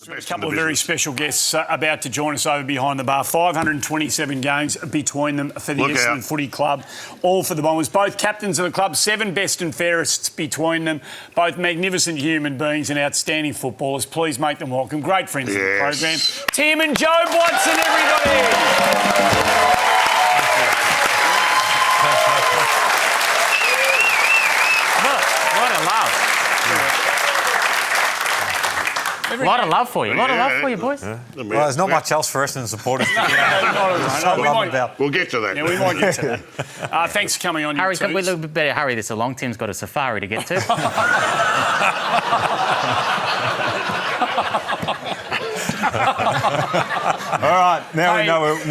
A couple of very special guests about to join us over behind the bar. 527 games between them for the Essendon Footy Club, all for the Bombers. Both captains of the club, 7 best and fairest between them. Both magnificent human beings and outstanding footballers. Please make them welcome. Great friends of the program. Tim and Jobe Watson, everybody. What a love. A lot of love for you. A lot of love for you, boys. Well, there's not much else for Essendon supporters. We'll get to that. Yeah, we might get to that. Thanks for coming on. Harry, we better hurry this along. Tim's got a safari to get to. All right, now we know what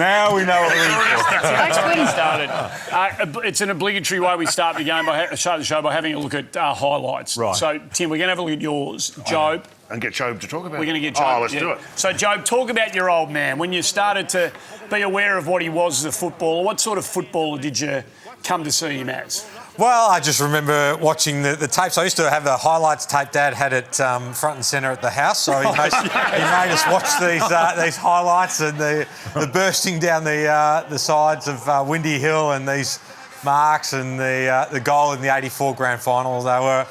we're started. It's an obligatory way we start the game start the show by having a look at highlights. Right. So, Tim, we're going to have a look at yours, Jobe. And get Jobe to talk about it. We're going to get Jobe. Oh, let's do it. So, Jobe, talk about your old man. When you started to be aware of what he was as a footballer, what sort of footballer did you come to see him as? Well, I just remember watching the tapes. I used to have a highlights tape. Dad had it front and centre at the house, so he made us watch these highlights and the bursting down the sides of Windy Hill and these marks and the goal in the '84 grand final. They were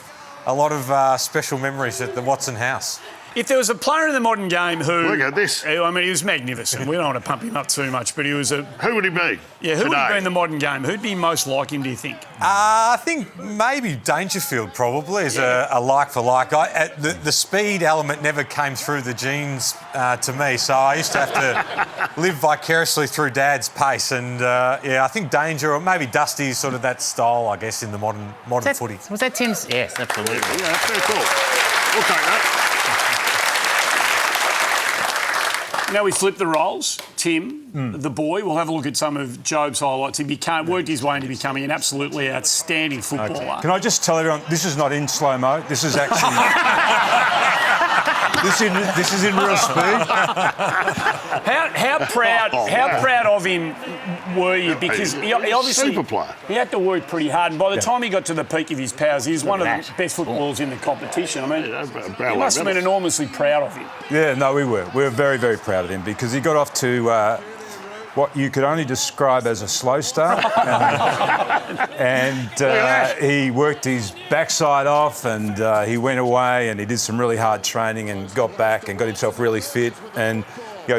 a lot of special memories at the Watson house. If there was a player in the modern game who... Look at this. I mean, he was magnificent. We don't want to pump him up too much, but he was a... Who would he be? Yeah, who would he be in the modern game? Who'd be most like him, do you think? I think maybe Dangerfield probably is a like for like. The speed element never came through the genes to me, so I used to have to live vicariously through Dad's pace. And I think Danger or maybe Dusty's sort of that style, I guess, in the modern footy. Was that Tim's? Yes, absolutely. Yeah, that's very cool. We'll take that. Now we flip the roles. Tim, the boy, we'll have a look at some of Jobe's highlights. He worked his way into becoming an absolutely outstanding footballer. Okay. Can I just tell everyone, this is not in slow-mo. This is actually... this is in real speed. How proud of him were you? Because he obviously... Super player. He had to work pretty hard, and by the time he got to the peak of his powers, he was one of the best footballers in the competition. I mean, you must have been enormously proud of him. Yeah, no, we were. We were very, very proud of him because he got off to what you could only describe as a slow start. And he worked his backside off and he went away and he did some really hard training and got back and got himself really fit and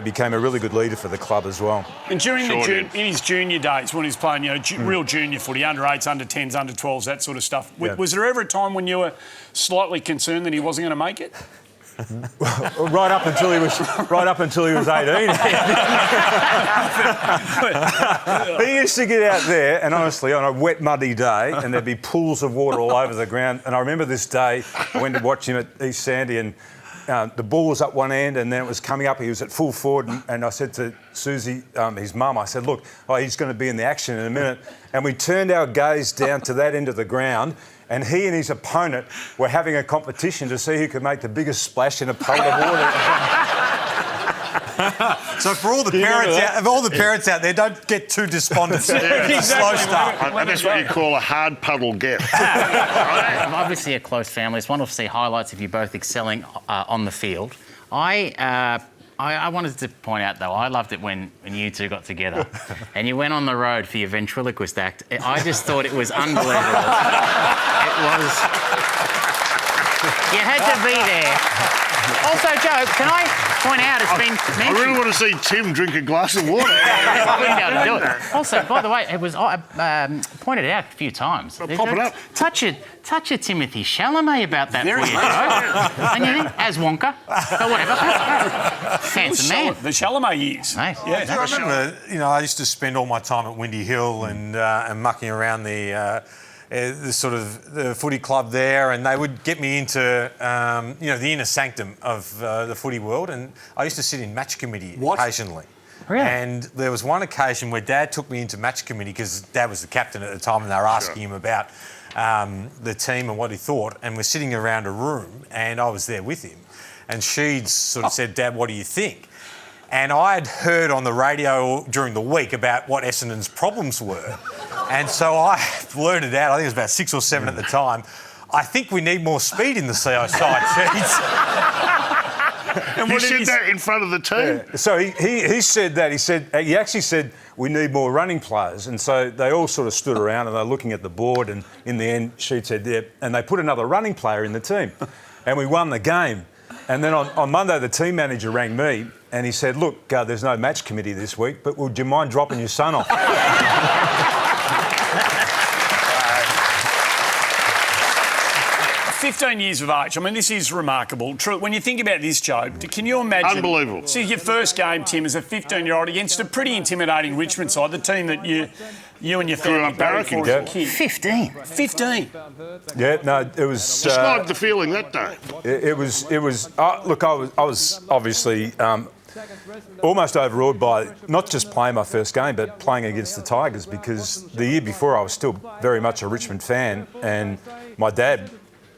became a really good leader for the club as well. And during in his junior days when he was playing, real junior footy, under 8s, under 10s, under 12s, that sort of stuff, was there ever a time when you were slightly concerned that he wasn't going to make it? right up until he was 18. He used to get out there and honestly on a wet muddy day and there'd be pools of water all over the ground, and I remember this day I went to watch him at East Sandy and the ball was up one end and then it was coming up. He was at full forward and I said to Susie, his mum, I said, look, he's going to be in the action in a minute. And we turned our gaze down to that end of the ground and he and his opponent were having a competition to see who could make the biggest splash in a puddle of water. So for all the parents out there, don't get too despondent. It's a slow start. And that's what you call a hard puddle get. Obviously a close family. It's wonderful to see highlights of you both excelling on the field. I wanted to point out, though, I loved it when you two got together and you went on the road for your ventriloquist act. I just thought it was unbelievable. It was... You had to be there. Also, Joe, can I point out it's been mentioned... I really want to see Tim drink a glass of water. I wouldn't be able to do it. Also, by the way, it was pointed out a few times. Pop it up. Touch a Timothy Chalamet about that for you, Joe. And you think, as Wonka, but whatever. Handsome man. The Chalamet years. Nice. Yeah, I remember, I used to spend all my time at Windy Hill and mucking around the footy club there, and they would get me into the inner sanctum of the footy world, and I used to sit in match committee occasionally. Really? And there was one occasion where Dad took me into match committee because Dad was the captain at the time, and they were asking him about the team and what he thought, and we're sitting around a room, and I was there with him, and she'd sort of said, Dad, what do you think? And I had heard on the radio during the week about what Essendon's problems were. And so I blurted out, I think it was about 6 or 7 at the time, I think we need more speed in the CI side, Cheats. And You what did said he that in front of the team? Yeah. So he said that. He actually said we need more running players, and so they all sort of stood around and they're looking at the board. And in the end, she said, "Yeah," and they put another running player in the team, and we won the game. And then on Monday, the team manager rang me and he said, "Look, there's no match committee this week, but would you mind dropping your son off?" 15 years of age. I mean, this is remarkable. True. When you think about this, Jobe, can you imagine? Unbelievable. See, your first game, Tim, as a 15-year-old against a pretty intimidating Richmond side, the team that you and your family up barracked for as a kid. 15. 15. Yeah, no, it was. Describe the feeling that day. It was. Look, I was obviously almost overawed by not just playing my first game, but playing against the Tigers, because the year before I was still very much a Richmond fan, and my dad,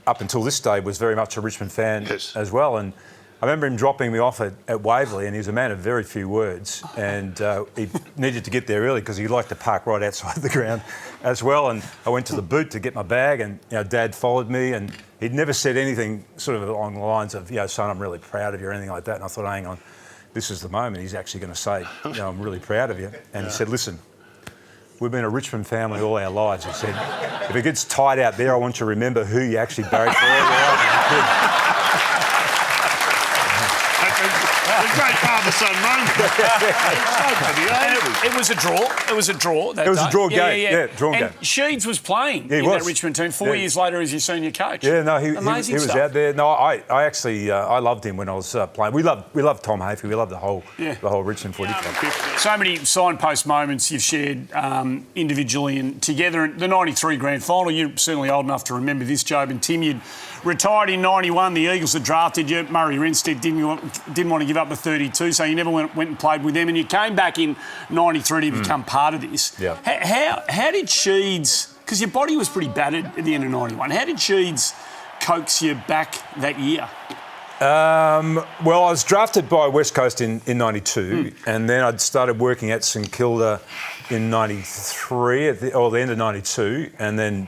up until this day, was very much a Richmond fan as well. And I remember him dropping me off at Waverley, and he was a man of very few words, and he needed to get there early because he liked to park right outside the ground as well. And I went to the boot to get my bag, and Dad followed me, and he'd never said anything sort of along the lines of, "Son, I'm really proud of you," or anything like that. And I thought, hang on, this is the moment. He's actually going to say, "I'm really proud of you." And he said, "Listen, we've been a Richmond family all our lives." He said, "If it gets tight out there, I want you to remember who you actually barracked for all your life." A great father-son moment. It was a draw. It was a draw. That It was a day. draw game. Yeah, drawn and game. Sheeds was playing Yeah, he in was. that Richmond team 4 years later as your senior coach. Yeah, no, he Amazing was stuff. out there. No, I actually I loved him when I was playing. We loved Tom Hafey. We loved the whole Richmond footy club. So many signpost moments you've shared individually and together. And the 93 grand final, you're certainly old enough to remember this, Jobe and Tim. You'd retired in 91. The Eagles had drafted you. Murray Renstead didn't want to give up the 32, so you never went and played with them. And you came back in 93 to become part of this. Yeah. How did Sheeds, because your body was pretty battered at the end of 91, how did Sheeds coax you back that year? Well, I was drafted by West Coast in 92, and then I'd started working at St Kilda in 93, the end of 92, and then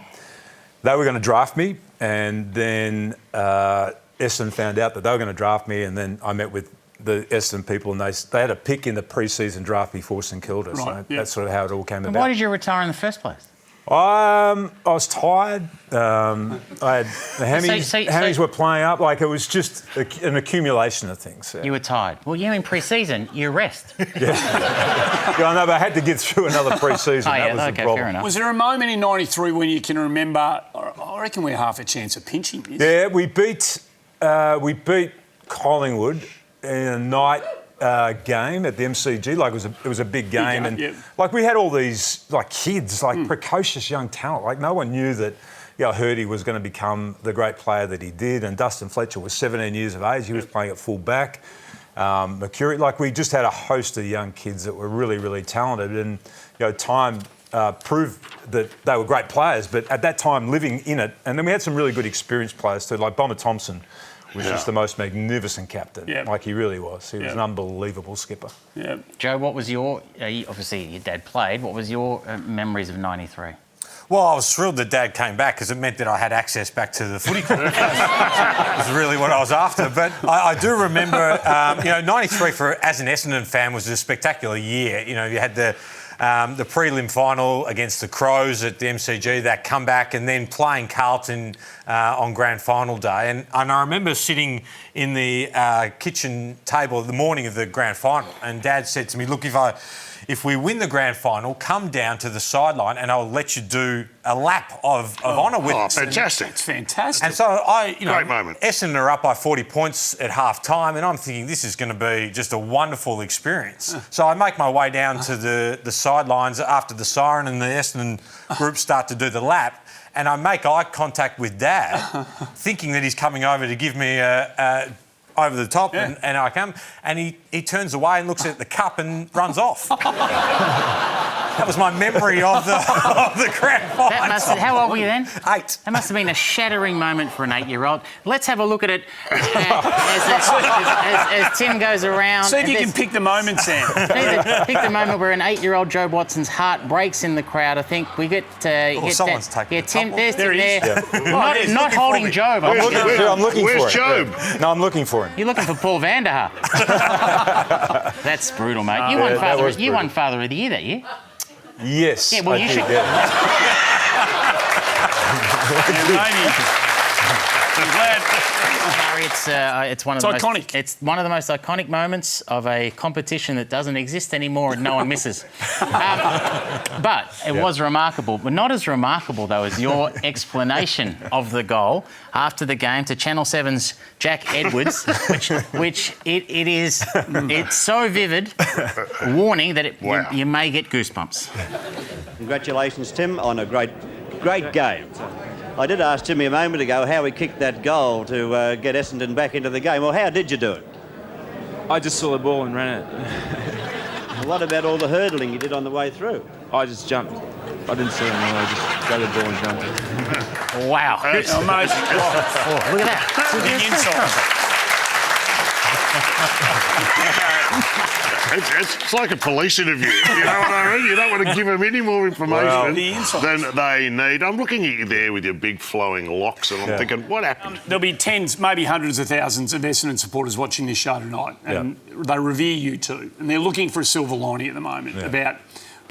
they were going to draft me, and then Essendon found out that they were going to draft me, and then I met with the Essendon people, and they had a pick in the pre-season draft before St Kilda, so that's sort of how it all came about. Why did you retire in the first place? I was tired. I had the hammies were playing up. Like, it was just an accumulation of things. Yeah. You were tired. Well, in pre-season, you rest. Yeah, I know, but I had to get through another pre-season. That was the problem. Fair enough. Was there a moment in 93 when you can remember, I reckon we're half a chance of pinching this? Yeah, we beat Collingwood in a night game at the MCG. Like, it was a big game, like, we had all these kids, precocious young talent. Like, no one knew that Hurdy was going to become the great player that he did, and Dustin Fletcher was 17 years of age. He was playing at full back. Mercury, we just had a host of young kids that were really, really talented, and time proved that they were great players. But at that time, living in it, and then we had some really good experienced players too, like Bomber Thompson was just the most magnificent captain. Like, he really was. He was an unbelievable skipper. Yeah. Joe, what was your... obviously, your dad played. What was your memories of 93? Well, I was thrilled that Dad came back because it meant that I had access back to the footy club. That was really what I was after. But I do remember, 93 as an Essendon fan was a spectacular year. You had the prelim final against the Crows at the MCG, that comeback, and then playing Carlton on grand final day. And I remember sitting in the kitchen table the morning of the grand final, and Dad said to me, "Look, if we win the grand final, come down to the sideline and I'll let you do a lap of honour with us." Fantastic. It's fantastic. And so great moment. Essendon are up by 40 points at half time, and I'm thinking this is going to be just a wonderful experience. So I make my way down to the sidelines after the siren, and the Essendon group start to do the lap. And I make eye contact with Dad, thinking that he's coming over to give me a over the top, and I come, and he turns away and looks at the cup and runs off. That was my memory of the grand final. How old were you then? 8. That must have been a shattering moment for an 8-year-old. Let's have a look at it as Tim goes around. See if you can pick the moment, Sam. Pick the moment where an 8-year-old Jobe Watson's heart breaks in the crowd. I think we get. Someone's taking the Tim. top There's There Tim he there. is. Not holding Jobe. I'm looking for Where's him. Jobe? No, I'm looking for him. You're looking for Paul Vanderhaar. That's brutal, mate. You won Father of the Year that year. Yes. Yeah, well, you should. I'm glad. Harry, it's one of It's the iconic. most, it's one of the most iconic moments of a competition that doesn't exist anymore and no one misses. But it was remarkable. But not as remarkable, though, as your explanation of the goal after the game to Channel 7's Jack Edwards, which it is it's so vivid, warning that you may get goosebumps. Congratulations, Tim, on a great game. I did ask Timmy a moment ago how he kicked that goal to get Essendon back into the game. Well, how did you do it? I just saw the ball and ran it. What about all the hurdling you did on the way through? I just jumped. I didn't see anything. I just grabbed the ball and jumped. Wow. Amazing. Look at that. Big insight. It's like a police interview. You know what I mean? You don't want to give them any more information than they need. I'm looking at you there with your big flowing locks, and I'm thinking, what happened? There'll be tens, maybe hundreds of thousands of Essendon supporters watching this show tonight, and they revere you two, and they're looking for a silver lining at the moment. About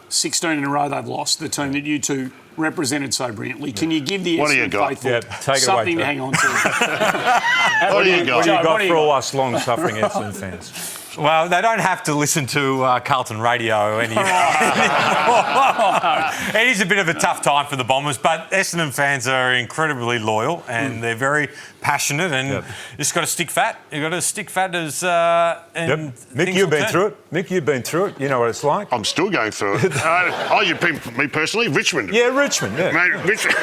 16 in a row they've lost, the team that you two represented so brilliantly. Can you give the Essendon faithful something to hang on to? What do you got? What do you got for all us long-suffering Essendon fans? Well, they don't have to listen to Carlton radio anymore. It is a bit of a tough time for the Bombers, but Essendon fans are incredibly loyal and they're very passionate, and you just got to stick fat. You've got to stick fat as... Mick, you've been through it. Mick, you've been through it. You know what it's like. I'm still going through it. You've been, me personally, Richmond. Yeah, Richmond, yeah. Mate, Richmond.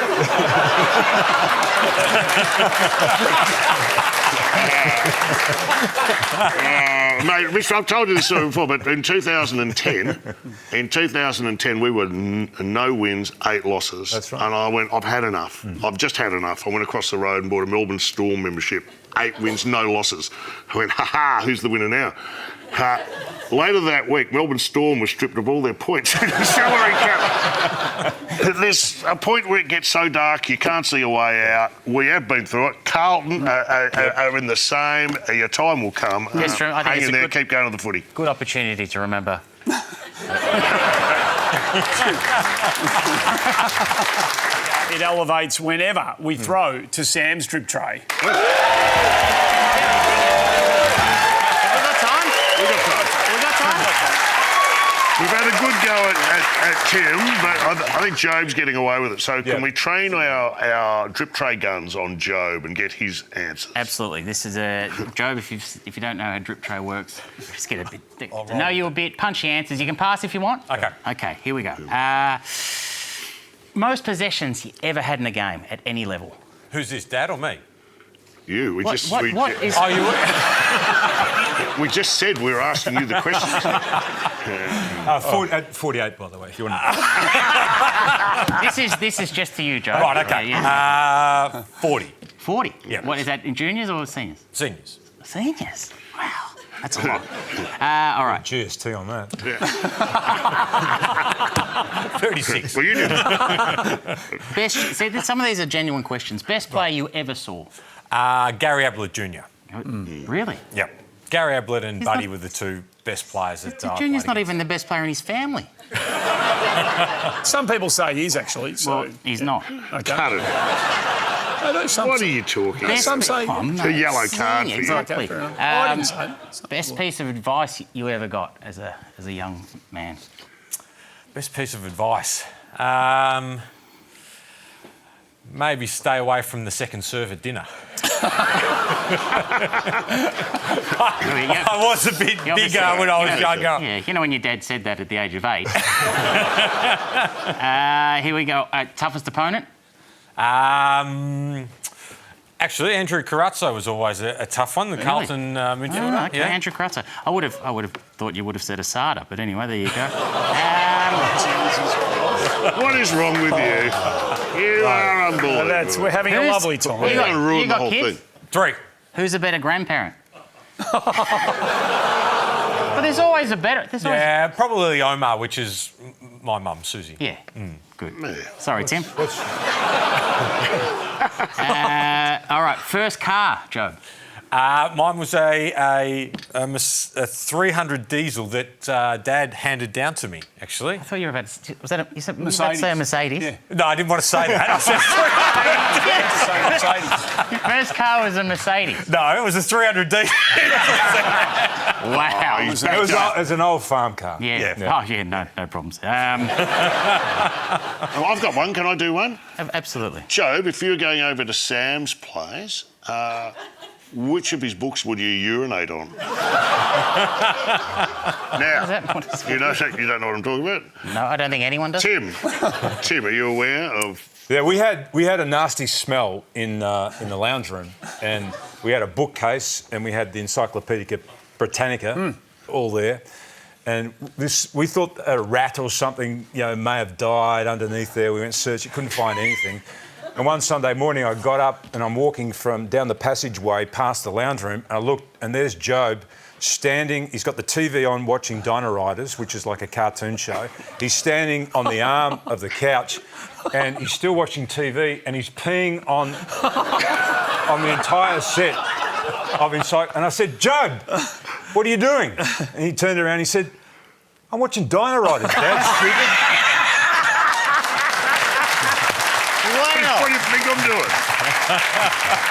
Mate, Rich, I've told you this story before, but in 2010, we were no wins, 8 losses. That's right. And I went, I've had enough. I've just had enough. I went across the road and bought a Melbourne Storm membership. 8 wins, no losses. I went, who's the winner now? Later that week, Melbourne Storm was stripped of all their points in the salary cap. There's a point where it gets so dark you can't see a way out. We have been through it. Carlton are in the same. Your time will come. Yes, true. I think hang it's in a there, good- keep going to the footy. Good opportunity to remember. It elevates whenever we throw to Sam's drip tray. We've had a good go at Tim, but I think Jobe's getting away with it. So can we train our drip tray guns on Jobe and get his answers? Absolutely. This is a Jobe. If you don't know how drip tray works, just get a bit to know you a bit. Punchy answers. You can pass if you want. Okay. Okay. Here we go. Most possessions you ever had in a game at any level. Who's this, Dad or me? You. We just said we were asking you the questions. At 48, by the way, if you want to... This is just to you, Joe. Right, okay. Yeah. 40. 40? Yeah. What is that, in juniors or seniors? Seniors. Seniors? Wow. That's a lot. All right. GST on that. 36. Well, you did. Some of these are genuine questions. Best player you ever saw? Gary Ablett Jr. Really? Yep. Gary Ablett and Buddy were the 2 best players that Junior's not even the best player in his family. Some people say he is, actually. So. Well, he's not. Okay. Cut it. What are you talking about? Some say... A yellow card for you. Exactly. Okay, I didn't say it. Best piece of advice you ever got as a young man? Best piece of advice? Maybe stay away from the second serve at dinner. I was a bit bigger when I was younger. Yeah, you know when your dad said that at the age of 8. Here we go. Toughest opponent? Actually, Andrew Carazzo was always a tough one, the Carlton midfielder. Oh, okay, Andrew Carazzo. I would have thought you would have said Asada, but anyway, there you go. What is wrong with you? You are unbelievable. We're having a lovely time. We're going to ruin the whole kids? thing. 3. Who's a better grandparent? But there's always a better. Yeah, probably Omar, which is my mum, Susie. Yeah. Good. Yeah. Sorry, Tim. All right, first car, Jobe. Mine was a 300 diesel that Dad handed down to me, actually. I thought you were about to... Was that a... You said, Mercedes. about to say a Mercedes? Yeah. No, I didn't want to say that. I said Your first car was a Mercedes. no, it was a 300 diesel. Wow. he's It was an old farm car. Yeah. Yeah. Oh, yeah, no problems. I've got one. Can I do one? Absolutely. Jobe, if you were going over to Sam's place, which of his books would you urinate on? Now, you don't know what I'm talking about? No, I don't think anyone does. Tim, are you aware of... Yeah, we had a nasty smell in the lounge room, and we had a bookcase, and we had the Encyclopaedia Britannica all there, and we thought a rat or something, may have died underneath there. We went searching, couldn't find anything. And one Sunday morning, I got up and I'm walking down the passageway past the lounge room, and I looked, and there's Jobe standing. He's got the TV on watching Dino Riders, which is like a cartoon show. He's standing on the arm of the couch, and he's still watching TV, and he's peeing on the entire set of Inside. And I said, Jobe, what are you doing? And he turned around and he said, I'm watching Dino Riders, Dad, stupid. What do you think I'm doing?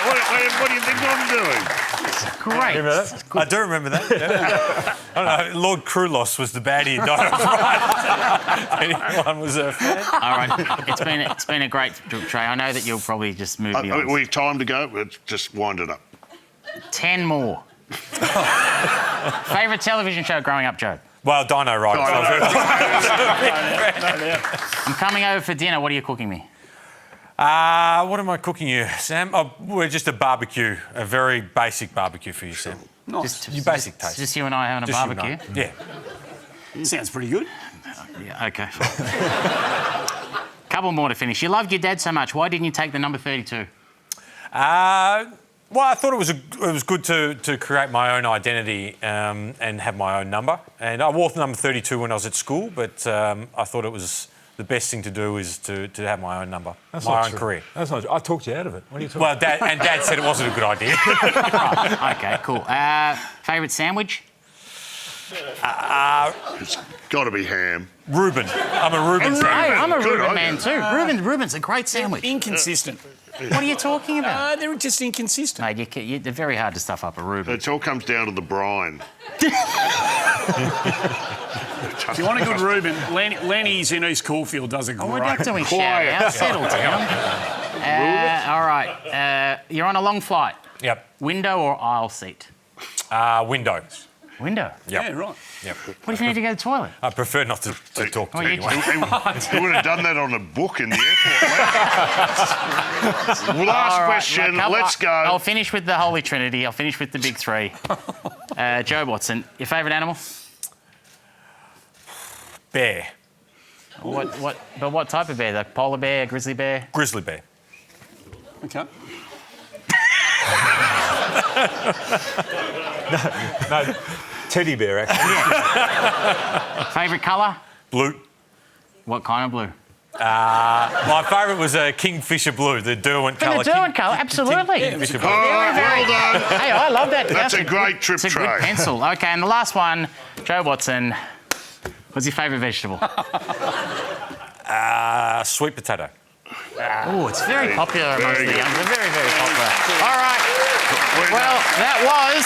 What do you think I'm doing? Great. I do remember that. Yeah. I don't know, Lord Krulos was the baddie in Dino Riders. Anyone was a fan? All right. It's been a great Trey. I know that you'll probably just move me on. We've time to go. Let's just wind it up. 10 more. Favourite television show growing up, Jobe? Well, Dino Riders. I'm coming over for dinner. What are you cooking me? What am I cooking you, Sam? We're just a barbecue, a very basic barbecue for you, Sam. Just Your basic taste. Just you and I having a Just you and barbecue? I. Yeah. Sounds pretty good. Yeah, OK. Couple more to finish. You loved your dad so much. Why didn't you take the number 32? Well, I thought it was good to create my own identity and have my own number. And I wore the number 32 when I was at school, but I thought it was the best thing to do is to have my own number, my own career. That's not true. I talked you out of it. What are you talking Well, Dad said it wasn't a good idea. Right, OK, cool. Favourite sandwich? It's got to be ham. Reuben. I'm a Reuben Hey, fan. I'm a Good Reuben on man you. too. Reuben's a great sandwich. Inconsistent. What are you talking about? They're just inconsistent. Mate, they're very hard to stuff up a Reuben. It all comes down to the brine. If you want a good Reuben, Lenny's in East Caulfield does a great... We're not doing shout-outs. Settle down. All right. You're on a long flight. Yep. Window or aisle seat? Window. Window? Yeah, right. Yep. What if you need to go to the toilet? I prefer not to talk to Oh, you anyone. You would have done that on a book in the airport. Last All right, question. Let's go. I'll finish with the Holy Trinity. I'll finish with the big three. Joe Watson, your favourite animal? Bear. But what type of bear? Like polar bear, grizzly bear? Grizzly bear. Okay. No, teddy bear, actually. Favourite colour? Blue. What kind of blue? My favourite was Kingfisher blue, the Derwent colour. The Derwent colour, absolutely. Kingfisher blue. Well done. Hey, I love that. That's a great trip, It's a Trey. good pencil. OK, and the last one, Joe Watson, what's your favourite vegetable? Sweet potato. Oh, it's very popular amongst the young. They're very, very popular. All right. Well, that was